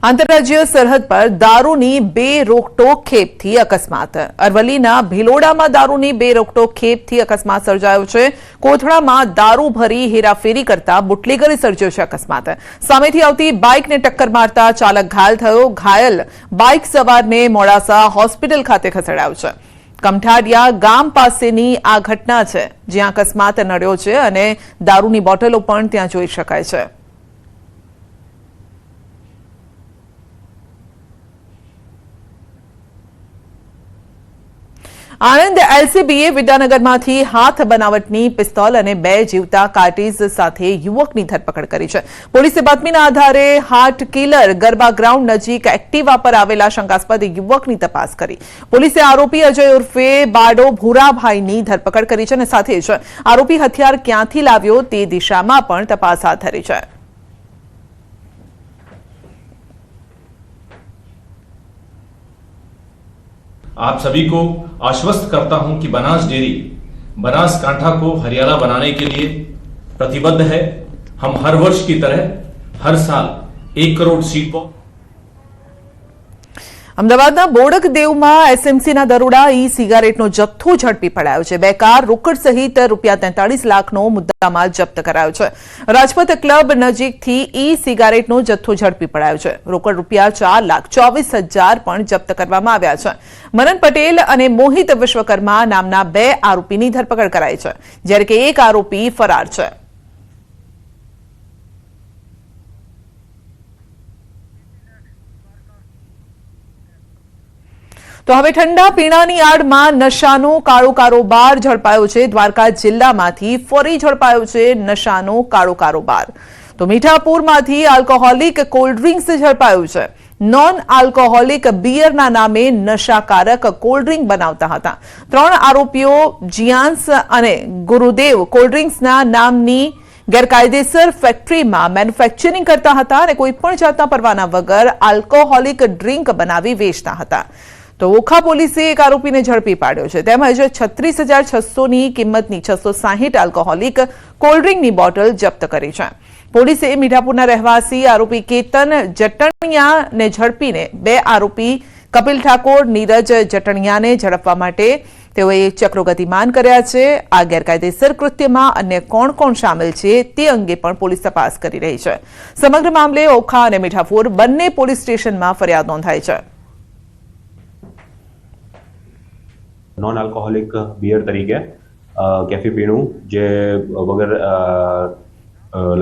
आंतरराज्य सरहद पर दारूनी बेरोकटोक खेपथी अकस्मात। अरवलीना भीलोडामां दारूनी बेरोकटोक खेपथी अकस्मात सर्जायो छे। कोथळामां दारू भरी हेराफेरी करता बुटलेगरे सर्ज्यो छे अकस्मात। सामेथी आवती बाइकने टक्कर मारता चालक घायल थयो। घायल बाइक सवारने मोडासा होस्पिटल खाते खसेडायो छे। कमठाडिया गाम पासेनी आ घटना छे, ज्यां अकस्मात नड्यो छे अने दारूनी बोटलो पण त्यां जोई शकाय छे। आनंद एलसीबीए विद्यानगरमांथी हाथ बनावटनी पिस्तोल अने 2 जीवता कार्टीज साथे युवकनी धरपकड़ करी छे। पोलीसे बातमीना आधारे हार्ट किलर गरबा ग्राउंड नजीक एक्टिवा पर आवेला शंकास्पद युवकनी तपास करी। पोलीसे आरोपी अजय उर्फे बाडो भूराभाईनी धरपकड़ करी छे अने साथे ज आरोपी हथियार क्यांथी लाव्यो ते दिशामां पण तपास हाथ धरी छे। आप सभी को आश्वस्त करता हूं कि बनास डेयरी बनासकांठा को हरियाणा बनाने के लिए प्रतिबद्ध है। हम हर वर्ष की तरह हर साल 1 करोड़ सीड बॉम्ब। अमदावादना बोडकदेवमां एसएमसीना दरोड़ा ई सिगारेटनो जથ્થો ઝડપી પડાયો છે। 2 કાર રોકડ સહિત ₹43 લાખનો મુદ્દામાલ જપ્ત કરાયો છે। રાજપથ ક્લબ નજીકથી ई સિગારેટનો જથ્થો ઝડપી પડાયો છે। રોકડ ₹4,24,000 પણ જપ્ત કરવામાં આવ્યા છે। મનન પટેલ અને મોહિત વિશ્વકર્મા નામના 2 આરોપીની ધરપકડ કરાઈ છે, જ્યારે કે એક આરોપી ફરાર છે। तो हवे ठंडा पीणानी आड़मां नशानो काळो कारोबार झड़पायो छे। द्वारका जिल्लामांथी फरी झड़पायो छे नशानो काळो कारोबार। तो मीठापुरमांथी अल्कोहोलिक कोल्ड ड्रिंक्स झड़पायो छे। नॉन अल्कोहोलिक बीयरना नामे नशाकारक कोल्ड ड्रिंक बनावता हता। 3 आरोपीओ जियांस अने गुरुदेव कोल्ड ड्रिंक्सना नामनी गैरकायदेसर फेक्टरीमां मेन्युफेक्चरिंग करता हता अने कोईपण जातना परवाना वगर अल्कोहोलिक ड्रिंक बनावी वेचता हता। तो ओखा पोलीसे एक आरोपी ने झड़पी पाड्यो छे। तेमज 36,600 नी किंमतनी 660 अल्कोहोलिक कोल्ड ड्रिंकनी बोटल जप्त करी छे। पोलीसे मीठापुરના રહેવાસી આરોપી કેતન જટણિયાને ઝડપીને 2 આરોપી કપિલ ઠાકોર, નીરજ જટણિયાને ઝડપવા માટે તેઓએ ચક્રો ગતિમાન કર્યા છે। આ ગેરકાયદેસર કૃત્યમાં અન્ય કોણ શામેલ છે તે અંગે પણ પોલીસ તપાસ કરી રહી છે। સમગ્ર મામલે ઓખા અને મીઠાપુર બંને પોલીસ સ્ટેશનમાં ફરિયાદ નોંધાઈ છે। नॉन अल्कोहोलिक बियर तरीके केफी पीणु जे वगर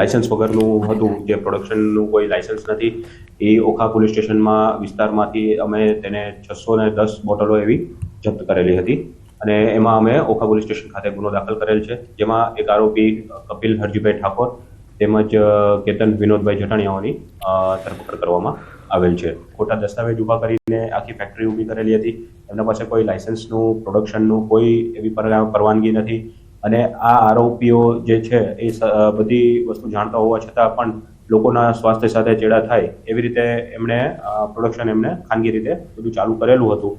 लाइसेंस वगरनु हतुं, जे प्रोडक्शननु कोई लाइसेंस नथी, ए ओखा पोलीस स्टेशनमां विस्तारमांथी अमे तेने 610 बोटलो एवी जप्त करेली हती अने एमां अमे ओखा पोलीस स्टेशन खाते गुनो दाखल करेल छे, जेमां एक आरोपी कपिल हरजीभाई ठाकोर તેમજ કેતન વિનોદભાઈ જટાણિયાઓની ધરપકડ કરવામાં આવેલ છે। ખોટા દસ્તાવેજ ઊભા કરીને આખી ફેક્ટરી ઊભી કરેલી હતી। એમના પાસે કોઈ લાયસન્સનું પ્રોડક્શનનું કોઈ એવી પરવાનગી નથી અને આ આરોપીઓ જે છે એ બધી વસ્તુ જાણતા હોવા છતાં પણ લોકોના સ્વાસ્થ્ય સાથે ચેડા થાય એવી રીતે એમણે પ્રોડક્શન એમને ખાનગી રીતે બધું ચાલુ કરેલું હતું।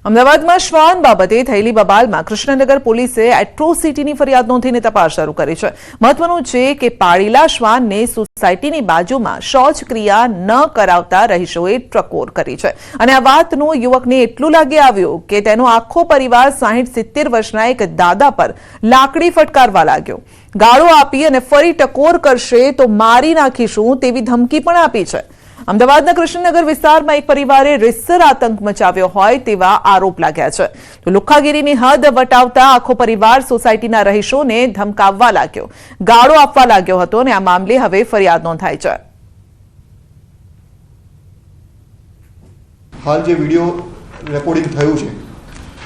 અમદાવાદમાં શ્વાન બાબતે થયેલી બબાલમાં કૃષ્ણનગર પોલીસે એટ્રોસિટીની ફરિયાદ નોંધીને તપાસ શરૂ કરી છે। મહત્વનું છે કે પાળેલા શ્વાનને સોસાયટીની બાજુમાં શૌચક્રિયા ન કરાવતા રહીશોએ ટકોર કરી છે અને આ વાતનો યુવકને એટલું લાગી આવ્યું કે તેનો આખો પરિવાર 60-70 વર્ષના એક દાદા પર લાકડી ફટકારવા લાગ્યો। ગાળો આપી અને ફરી ટકોર કરશે તો મારી નાખીશું તેવી ધમકી પણ આપી છે। અમદાવાદના કૃષ્ણનગર વિસ્તારમાં એક પરિવારે રીતસર આતંક મચાવ્યો હોય તેવા આરોપ લાગ્યા છે। તો લુખ્ખાગીરીની હદ વટાવતા આખો પરિવાર સોસાયટીના રહીશોને ધમકાવવા લાગ્યો, ગાળો આપવા લાગ્યો હતો અને આ મામલે હવે ફરિયાદ નોંધાઈ છે। હાલ જે વિડિયો રેકોર્ડિંગ થયું છે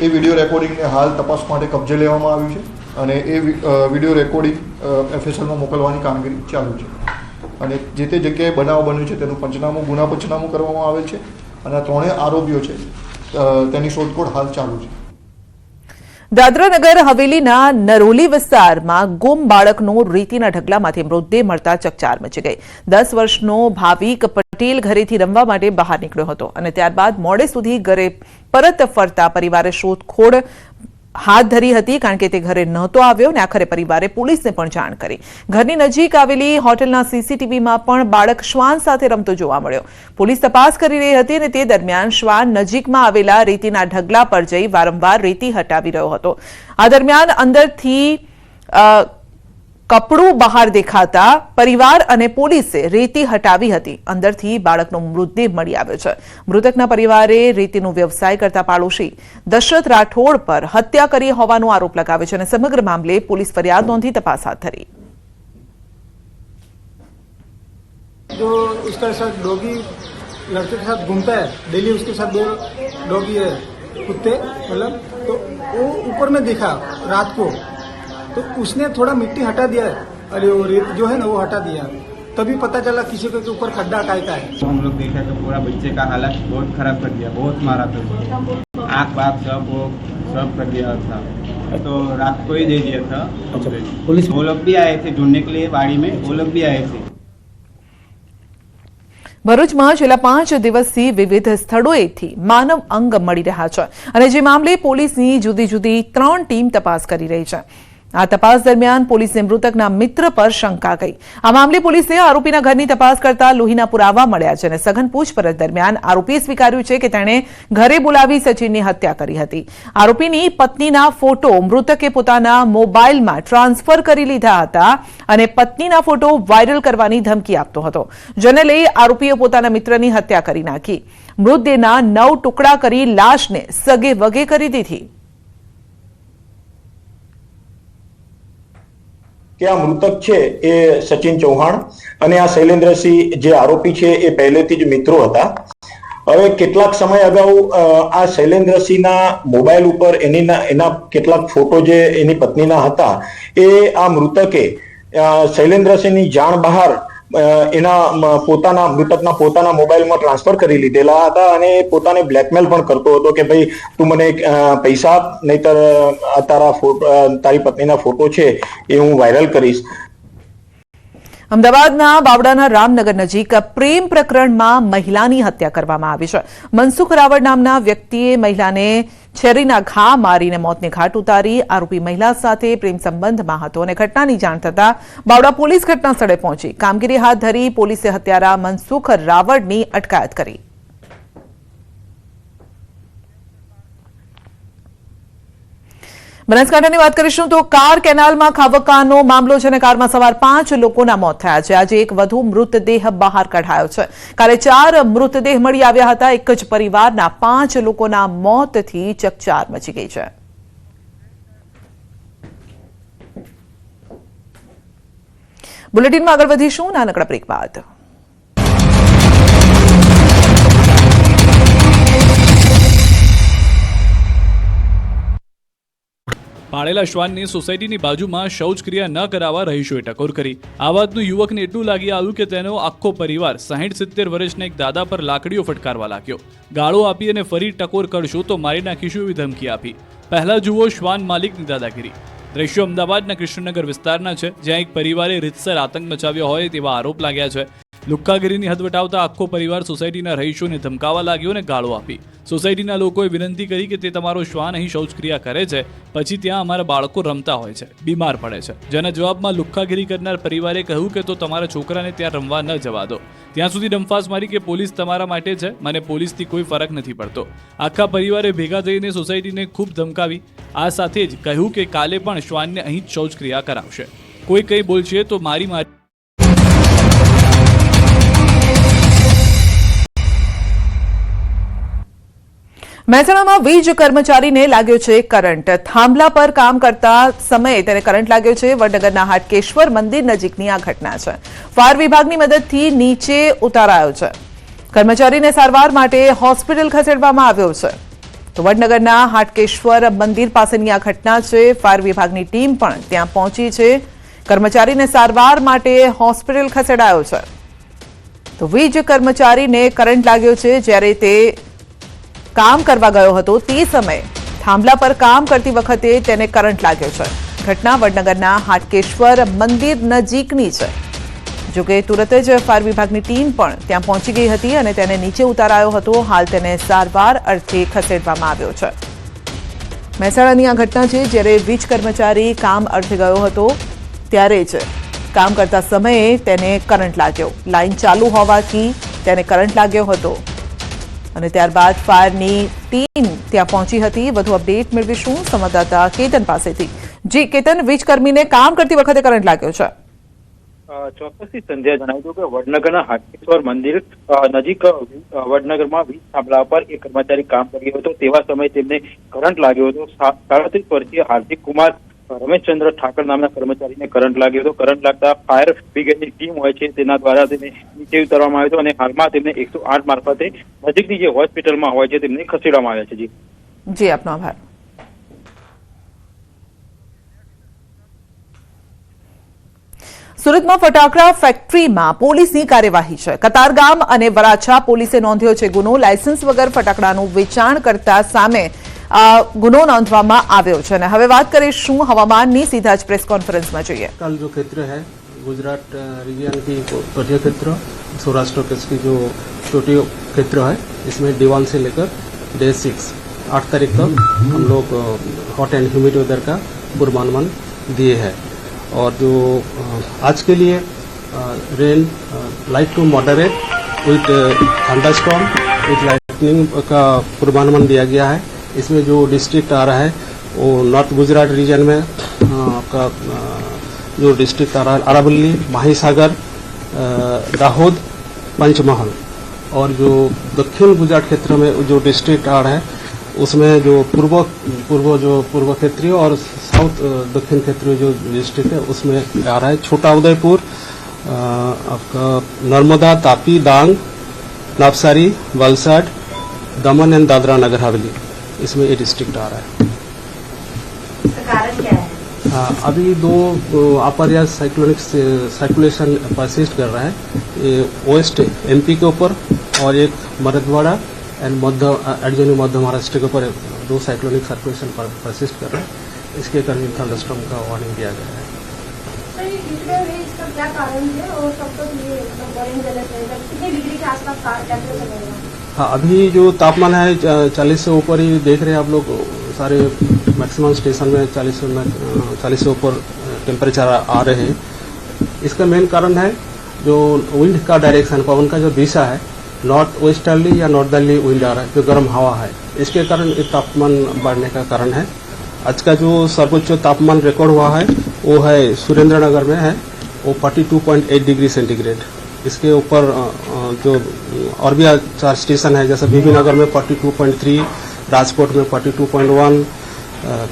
એ વિડિયો રેકોર્ડિંગને હાલ તપાસ માટે કબજે લેવામાં આવ્યું છે અને એ વિડિયો રેકોર્ડિંગ એફએસએલમાં મોકલવાની કામગીરી ચાલુ છે અને જે તે જગ્યાએ બનાવ બન્યું છે તેનું પંચનામું ગુના પંચનામું કરવામાં આવેલ છે અને આ 3 આરોપીઓ છે તેની શોધખોળ હાલ ચાલુ છે। દાદરાનગર હવેલીના નરોલી વિસ્તારમાં ગુમ બાળકનો રેતીના ઢગલામાંથી મૃતદેહ મળતા ચકચાર મચી ગઈ। 10 વર્ષનો ભાવિક પટેલ ઘરેથી રમવા માટે બહાર નીકળ્યો હતો અને ત્યારબાદ મોડે સુધી ઘરે પરત ફરતા પરિવારે શોધખોળ હાથ ધરી હતી કારણ કે તે ઘરે નહોતો આવ્યો અને આખરે પરિવારે પોલીસને પણ જાણ કરી. ઘરની નજીક આવેલી હોટેલના સીસીટીવીમાં પણ બાળક શ્વાન સાથે રમતો જોવા મળ્યો. પોલીસ તપાસ કરી રહી હતી અને તે દરમિયાન શ્વાન નજીકમાં આવેલા રેતીના ઢગલા પર જઈ વારંવાર રેતી હટાવી રહ્યો હતો. આ દરમિયાન અંદરથી કપડું બહાર દેખાતા પરિવાર અને પોલીસે રેતી હટાવી હતી. અંદરથી બાળકનો મૃતદેહ મળી આવ્યો છે. મૃતકના પરિવારે રેતીનો વ્યવસાય કરતા પાડોશી દશરથ રાઠોડ પર હત્યા કરી હોવાનો આરોપ લગાવ્યો છે અને સમગ્ર મામલે પોલીસ ફરિયાદ નોંધી તપાસ હાથ ધરી. जो उसका साथ डॉगी लड़के के साथ घूमता है डेली, उसके साथ 2 डॉगी है कुत्ते मतलब, तो वो ऊपर में देखा रात को, तो उसने थोड़ा मिट्टी हटा दिया है, अरे वो रेत जो है ना वो हटा दिया, तभी पता चला किसी के ऊपर खड्डा काय का है. हम लोग देखा तो पूरा बच्चे का हालत बहुत खराब कर दिया, बहुत मारा था, आँख बाप सब कर दिया था, तो रात को ही दे दिया था. पुलिस वो लोग भी आए थे ढूंढने के लिए, बाड़ी में वो लोग भी आए थे. ભરૂચમાં છેલ્લા 5 દિવસથી વિવિધ સ્થળોએથી માનવ અંગ મળી રહ્યા છે અને જે મામલે પોલીસની જુદી જુદી 3 ટીમ તપાસ કરી રહી છે. આ તપાસ દરમિયાન પોલીસને મૃતકના મિત્ર પર શંકા ગઈ. આ મામલે પોલીસે આરોપીના ઘરની તપાસ કરતા લોહીના પુરાવા મળ્યા છે અને સઘન પૂછપરછ દરમિયાન આરોપીએ સ્વીકાર્યું છે કે તેણે ઘરે બોલાવી સચિનની હત્યા કરી હતી. આરોપીની પત્નીના ફોટો મૃતકે પોતાના મોબાઈલમાં ટ્રાન્સફર કરી લીધા હતા અને પત્નીના ફોટો વાયરલ કરવાની ધમકી આપતો હતો, જેને લઈ આરોપીએ પોતાના મિત્રની હત્યા કરી નાખી. મૃતદેહના 9 ટુકડા કરી લાશને સગે વગે કરી દીધી. કે આ મૃતક છે એ સચિન ચૌહાણ અને આ શૈલેન્દ્રસિંહ જે આરોપી છે એ પહેલેથી જ મિત્રો હતા. હવે કેટલાક સમય અગાઉ આ શૈલેન્દ્રસિંહના મોબાઈલ ઉપર એના કેટલાક ફોટો જે એની પત્નીના હતા એ આ મૃતકે શૈલેન્દ્રસિંહની જાણ બહાર એના મૃતકના પોતાના મોબાઈલમાં ટ્રાન્સફર કરી લીધેલા હતા અને પોતાને બ્લેકમેલ પણ કરતો હતો કે ભાઈ તું મને પૈસા આપ, નહીતર તારી પત્નીના ફોટો છે એ હું વાયરલ કરીશ. અમદાવાદના બાવડાના રામનગર નજીક પ્રેમ પ્રકરણમાં મહિલાની હત્યા કરવામાં આવી છે. મનસુખ રાવળ નામના વ્યક્તિએ મહિલાને છરીના ઘા મારીને મોતને ઘાટ ઉતારી. આરોપી મહિલા સાથે પ્રેમ સંબંધમાં હતો અને ઘટનાની જાણ થતાં બાવડા પોલીસ ઘટના સ્થળે પહોંચી કામગીરી હાથ ધરી. પોલીસે હત્યારા મનસુખ રાવળની અટકાયત કરી. બનાસકાંઠાની વાત કરીશું તો કાર કેનાલમાં ખાબકવાનો મામલો છે અને કારમાં સવાર 5 લોકોના મોત થયા છે. આજે એક વધુ મૃતદેહ બહાર કઢાયો છે. કાલે 4 મૃતદેહ મળી આવ્યા હતા. એક જ પરિવારના 5 લોકોના મોતથી ચકચાર મચી ગઈ છે. બુલેટિનમાં આગળ વધીશું નાનકડા બ્રેક બાદ. પાળેલા શ્વાનની સોસાયટીની બાજુમાં શૌચક્રિયા ન કરાવવા રહીશોએ ટકોર કરી. આ વાતનું યુવકને એટલું લાગી આવ્યું કે તેનો આખો પરિવાર 60-70 વર્ષના એક દાદા પર લાકડીઓ ફટકારવા લાગ્યો. ગાળો આપી અને ફરી ટકોર કરશો તો મારી નાખીશું એવી ધમકી આપી. પહેલા જુઓ શ્વાન માલિકની દાદાગીરી. દ્રશ્યો અમદાવાદના કૃષ્ણનગર વિસ્તારના છે, જ્યાં એક પરિવારે રીતસર આતંક મચાવ્યો હોય તેવા આરોપ લાગ્યા છે. લુખ્ખાગીરીની હદ વટાવતા આખો પરિવાર સોસાયટીના રહીશોને ધમકાવા લાગ્યો અને ગાળો આપી. સોસાયટીના લોકોએ વિનંતી કરી કે તે તમારો શ્વાન અહીં શૌચક્રિયા કરે છે, પછી ત્યાં અમારા બાળકો રમતા હોય છે, બીમાર પડે છે. જેના જવાબમાં લુખ્ખાગીરી કરનાર પરિવારે કહ્યું કે તો તમારા છોકરાને ત્યાં રમવા ન જવા દો. ત્યાં સુધી ડંફાસ મારી કે પોલીસ તમારા માટે છે, મને પોલીસથી કોઈ ફરક નથી પડતો. આખા પરિવારે ભેગા થઈને સોસાયટીને ખૂબ ધમકાવી. આ સાથે જ કહ્યું કે કાલે પણ શ્વાનને અહીં જ શૌચક્રિયા કરાવશે. કોઈ કંઈ બોલશે તો મારી મહેસાણામાં વીજ કર્મચારીને લાગ્યો છે કરંટ. થાંભલા પર કામ કરતા સમયે તેને કરંટ લાગ્યો છે. વડનગરના હાટકેશ્વર મંદિર નજીકની આ ઘટના છે. ફાયર વિભાગની મદદથી નીચે ઉતારાયો છે. કર્મચારીને સારવાર માટે હોસ્પિટલ ખસેડવામાં આવ્યો છે. તો વડનગરના હાટકેશ્વર મંદિર પાસેની આ ઘટના છે. ફાયર વિભાગની ટીમ પણ ત્યાં પહોંચી છે. કર્મચારીને સારવાર માટે હોસ્પિટલ ખસેડાયો છે. તો વીજ કર્મચારીને કરંટ લાગ્યો છે. જ્યારે તે કામ કરવા ગયો હતો તે સમયે થાંભલા પર કામ કરતી વખતે તેને કરંટ લાગ્યો છે. ઘટના વડનગરના હાટકેશ્વર મંદિર નજીકની છે. જોકે તુરત જ ફાયર વિભાગની ટીમ પણ ત્યાં પહોંચી ગઈ હતી અને તેને નીચે ઉતારાયો હતો. હાલ તેને સારવાર અર્થે ખસેડવામાં આવ્યો છે. મહેસાણાની આ ઘટના છે, જ્યારે વીજ કર્મચારી કામ અર્થે ગયો હતો ત્યારે જ કામ કરતા સમયે તેને કરંટ લાગ્યો. લાઇન ચાલુ હોવાથી તેને કરંટ લાગ્યો હતો અને ત્યારબાદ ફાયરની ટીમ ત્યાં પહોંચી હતી. વધુ અપડેટ મેળવીશું સંવાદદાતા કેતન પાસેથી. જી કેતન, વીજ કર્મીને કામ કરતી વખતે કરંટ લાગ્યો છે. ચોક્કસથી સંધ્યા જણાવી દઉં કે વડનગરના હાટકેશ્વર મંદિર નજીક વડનગરમાં વીજ થાંભલા પર એક કર્મચારી કામ કર્યો હતો. તેવા સમયે તેમને કરંટ લાગ્યો હતો. 37 વર્ષીય હાર્દિક કુમાર રમેશચંદ્ર ઠાકર નામના કર્મચારીને કરંટ લાગ્યો હતો. કરંટ લાગતા ફાયર બ્રિગેડની ટીમ હોય છે તેના દ્વારા તેને નીચે ઉતારવામાં આવ્યો હતો અને હાલમાં તેમને 108 મારફતે નજીકની જે હોસ્પિટલમાં હોય છે તેમને ખસેડવામાં આવ્યા છે. જી આપનો આભાર. સુરતમાં ફટાકડા ફેક્ટરીમાં પોલીસની કાર્યવાહી છે. કતારગામ અને વરાછા પોલીસે નોંધ્યો છે ગુનો. લાયસન્સ વગર ફટાકડાનું વેચાણ કરતા સામે ગુનો નોંધવામાં આવ્યો છે. અને હવે વાત કરીશું હવામાનની. સીધા જ પ્રેસ કોન્ફરન્સમાં જોઈએ. कल जो क्षेत्र है गुजरात रीजन की तटीय क्षेत्र, सौराष्ट्र की जो चोटी क्षेत्र है, इसमें D1 से लेकर Day 6 8 तारीख तक हम लोग हॉट एंड ह्यूमिड वेदर का पूर्वानुमान दिए हैं. और जो आज के लिए rain light to moderate with thunderstorm with lightning का पूर्वानुमान दिया गया है. इसमें जो डिस्ट्रिक्ट आ रहा है वो नॉर्थ गुजरात रीजन में का जो डिस्ट्रिक्ट आ रहा है अरावली, माहीसागर, दाहोद, पंचमहल. और जो दक्षिण गुजरात क्षेत्र में जो डिस्ट्रिक्ट आ रहा है उसमें जो पूर्व क्षेत्रीय और साउथ दक्षिण क्षेत्रीय जो डिस्ट्रिक्ट है उसमें आ रहा है छोटा उदयपुर, आपका नर्मदा, तापी, डांग, नवसारी, वलसाड, दमन एंड दादरा नगर हवेली, इसमें ये डिस्ट्रिक्ट आ रहा है. कारण क्या है? अभी दो अपर या साइक्लोनिक सर्कुलेशन परसिस्ट कर रहा है. ये वेस्ट MP के ऊपर और एक मराठवाड़ा एंड मध्य महाराष्ट्र के ऊपर दो साइक्लोनिक सर्कुलेशन परसिस्ट कर रहा है. इसके कारण थंडरस्टॉर्म का वार्निंग दिया गया है. सर, ये हीट वेव है, इसका क्या कारण है और कब तक ये वार्निंग गलत रहेगा? कितने डिग्री के आसपास टेम्परेचर रहेगा? हाँ, अभी जो तापमान है 40 से ऊपर ही देख रहे हैं आप लोग. सारे मैक्सिमम स्टेशन में 40 से ऊपर टेम्परेचर आ रहे हैं. इसका मेन कारण है जो विंड का डायरेक्शन, पवन का जो दिशा है, नॉर्थ वेस्टर्ली या नॉर्दर्ली विंड आ रहा है, जो गर्म हवा है, इसके कारण ये तापमान बढ़ने का कारण है. आज का जो सर्वोच्च तापमान रिकॉर्ड हुआ है वो है सुरेंद्रनगर में है, वो 42.8 डिग्री सेंटीग्रेड. इसके ऊपर जो और भी 4 स्टेशन है, जैसे बीबी नगर में 42.3, राजकोट में 42.1,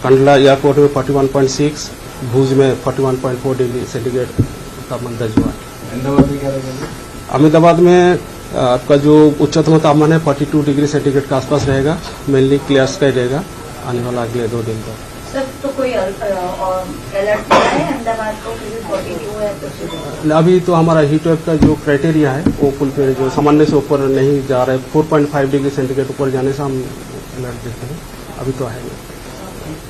कंडला एयरपोर्ट में 41.6, भुज में 41.4 डिग्री सेंटीग्रेड तापमान दर्ज हुआ. अहमदाबाद में आपका जो उच्चतम तापमान है 42 डिग्री सेंटीग्रेड के आसपास रहेगा. मेनली क्लियर स्काई रहेगा आने वाला अगले 2 दिन तक. सर, तो कोई अलर्ट मिला है अहमदाबाद को? 42 है तो अभी तो हमारा हीट वेव का जो क्राइटेरिया है वो फुलफिल, जो सामान्य से ऊपर नहीं जा रहा है. 4.5 डिग्री सेंटीग्रेड ऊपर जाने से हम अलर्ट देते हैं. अभी तो है नहीं,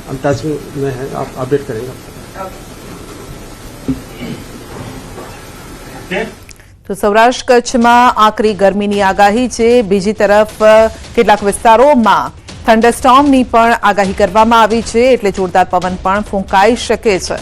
हम टच में है, आप अपडेट करेंगे. તો સૌરાષ્ટ્ર કચ્છમાં આકરી ગરમીની આગાહી છે. બીજી તરફ કેટલાક વિસ્તારોમાં થંડરસ્ટોર્મની પણ આગાહી કરવામાં આવી છે, એટલે જોરદાર પવન પણ ફૂંકાઈ શકે છે.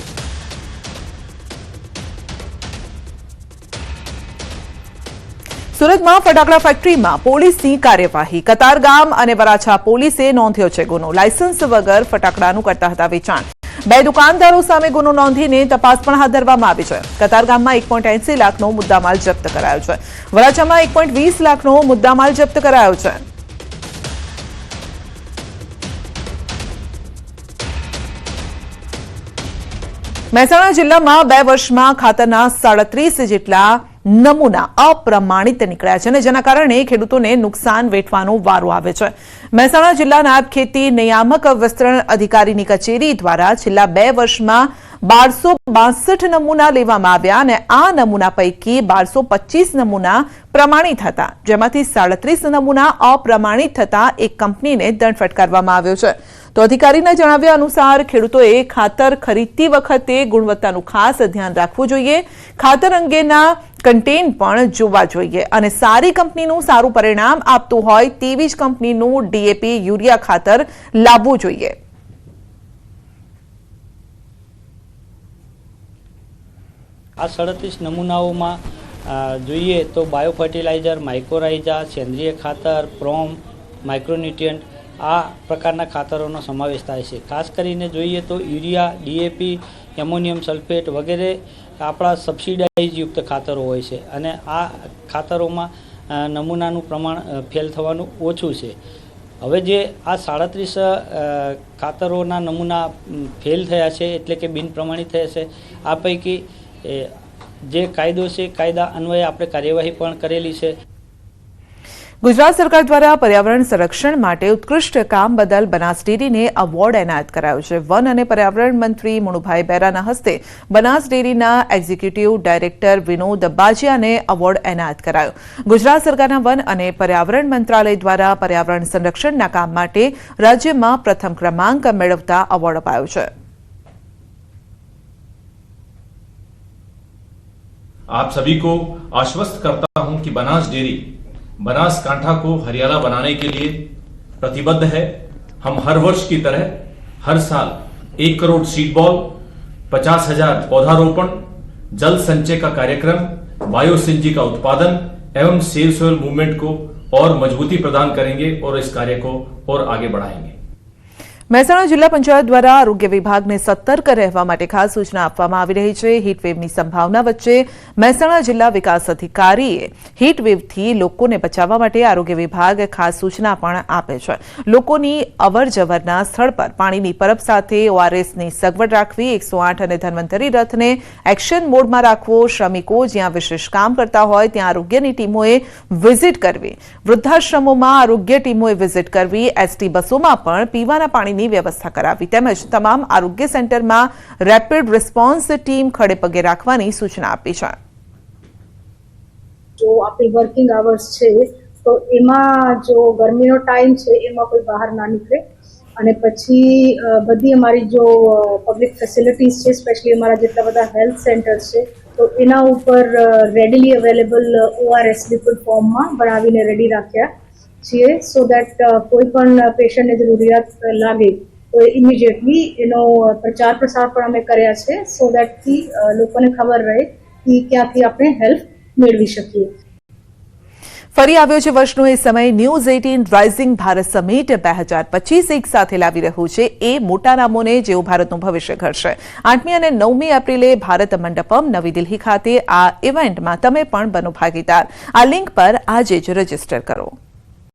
સુરતમાં ફટાકડા ફેક્ટરીમાં પોલીસની કાર્યવાહી. કતારગામ અને વરાછા પોલીસે નોંધ્યો છે ગુનો. લાયસન્સ વગર ફટાકડાનું કરતા હતા વેચાણ. 2 દુકાનદારો સામે ગુનો નોંધીને તપાસ પણ હાથ ધરવામાં આવી છે. કતારગામમાં 1.80 લાખનો મુદ્દામાલ જપ્ત કરાયો છે. વરાછામાં 1.20 લાખનો મુદ્દામાલ જપ્ત કરાયો છે. મહેસાણા જિલ્લામાં 2 વર્ષમાં ખાતરના 37 જેટલા નમૂના અપ્રમાણિત નીકળ્યા છે અને જેના કારણે ખેડૂતોને નુકસાન વેઠવાનો વારો આવે છે. મહેસાણા જિલ્લા નાયબ ખેતી નિયામક વિસ્તરણ અધિકારીની કચેરી દ્વારા છેલ્લા 2 વર્ષમાં 1262 નમૂના લેવામાં આવ્યા અને આ નમૂના પૈકી 1225 નમૂના પ્રમાણિત હતા, જેમાંથી 37 નમૂના અપ્રમાણિત થતા એક કંપનીને દંડ ફટકારવામાં આવ્યો છે. તો અધિકારીના જણાવ્યા અનુસાર ખેડૂતોએ ખાતર ખરીદતી વખતે ગુણવત્તાનું ખાસ ધ્યાન રાખવું જોઈએ. ખાતર અંગેના કન્ટેન પણ જોવા જોઈએ અને સારી કંપનીનું સારું પરિણામ આપતું હોય તેવી જ કંપનીનું DAP યુરિયા ખાતર લાવવું જોઈએ. આ 37 નમૂનાઓમાં જોઈએ તો બાયો ફર્ટિલાઇઝર, માઇક્રોરાઇઝા, સેન્દ્રિય ખાતર, પ્રોમ, માઇક્રોન્યુટ્રિયન્ટ આ પ્રકારના ખાતરોનો સમાવેશ થાય છે. ખાસ કરીને જોઈએ તો યુરિયા, ડીએપી, એમોનિયમ સલ્ફેટ વગેરે આપણા સબસિડાઇઝ યુક્ત ખાતરો હોય છે અને આ ખાતરોમાં નમૂનાનું પ્રમાણ ફેલ થવાનું ઓછું છે. હવે જે આ 37 ખાતરોના નમૂના ફેલ થયા છે એટલે કે બિન પ્રમાણિત થયા છે, આ પૈકી જે કાયદો છે કાયદા અન્વયે આપણે કાર્યવાહી પણ કરેલી છે. ગુજરાત સરકાર દ્વારા પર્યાવરણ સંરક્ષણ માટે ઉત્કૃષ્ટ કામ બદલ બનાસ ડેરીને એવોર્ડ એનાયત કરાયો છે. વન અને પર્યાવરણ મંત્રી મનુભાઈ બેરાના હસ્તે બનાસ ડેરીના એક્ઝિક્યુટિવ ડાયરેક્ટર વિનોદ બાજિયાને એવોર્ડ એનાયત કરાયો. ગુજરાત સરકારના વન અને પર્યાવરણ મંત્રાલય દ્વારા પર્યાવરણ સંરક્ષણના કામ માટે રાજ્યમાં પ્રથમ ક્રમાંક મેળવતા એવોર્ડ અપાયો છે. आप सभी को आश्वस्त करता हूं कि बनास डेयरी बनासकांठा को हरियाला बनाने के लिए प्रतिबद्ध है. हम हर वर्ष की तरह हर साल 1 करोड़ सीड बॉल, 50,000 पौधारोपण, जल संचय का कार्यक्रम, बायो सीएनजी का उत्पादन एवं सेव सोयल मूवमेंट को और मजबूती प्रदान करेंगे और इस कार्य को और आगे बढ़ाएंगे. મહેસાણા જિલ્લા પંચાયત દ્વારા આરોગ્ય વિભાગને સતર્ક રહેવા માટે ખાસ સૂચના આપવામાં આવી રહી છે. હીટવેવની સંભાવના વચ્ચે મહેસાણા જિલ્લા વિકાસ અધિકારીએ હીટવેવથી લોકોને બચાવવા માટે આરોગ્ય વિભાગ ખાસ સૂચના પણ આપે છે. લોકોની અવરજવરના સ્થળ પર પાણીની પરબ સાથે ઓઆરએસની સગવડ રાખવી, 108 અને ધન્વંતરી રથને એક્શન મોડમાં રાખવો, શ્રમિકો જ્યાં વિશેષ કામ કરતા હોય ત્યાં આરોગ્યની ટીમોએ વિઝિટ કરવી, વૃદ્ધાશ્રમોમાં આરોગ્ય ટીમોએ વિઝિટ કરવી, એસટી બસોમાં પણ પીવાના પાણીની વ્યવસ્થા કરાવી તેમજ તમામ આરોગ્ય સેન્ટરમાં રેપિડ રિસ્પોન્સ ટીમ ખડે પગે રાખવાની સૂચના આપી છે. જો આપણી વર્કિંગ અવર્સ છે તો એમાં જો ગરમીનો ટાઈમ છે એમાં કોઈ બહાર ના નીકળે અને પછી બધી અમારી જો પબ્લિક ફેસિલિટીઝ છે, સ્પેશિયલી અમારા જેટલા બધા હેલ્થ સેન્ટર્સ છે તો એના ઉપર રેડીલી અવેલેબલ ઓઆરએસ લિક્વિડ ફોર્મમાં બનાવીને રેડી રાખ્યા છીએ સો દેટ કોઈ પણ પેશન્ટને જરૂરિયાત લાગે તો ઇમિડિયેટલી એનો પ્રચાર પ્રસાર પણ અમે કર્યા છે સો દેટ લોકોને ખબર રહે કે ક્યાંથી આપણે હેલ્પ મેળવી શકીએ. ફરી આવ્યો છે વર્ષનો એ સમય. ન્યૂઝ 18 રાઇઝિંગ ભારત સમિટ 2025 એક સાથે લાવી રહ્યું છે એ મોટા નામોને જેઓ ભારતનું ભવિષ્ય ઘડશે. 8મી અને 9મી એપ્રિલે ભારત મંડપમ નવી દિલ્હી ખાતે આ ઇવેન્ટમાં તમે પણ બનો ભાગીદાર. આ લિંક પર આજે જ રજીસ્ટર કરો.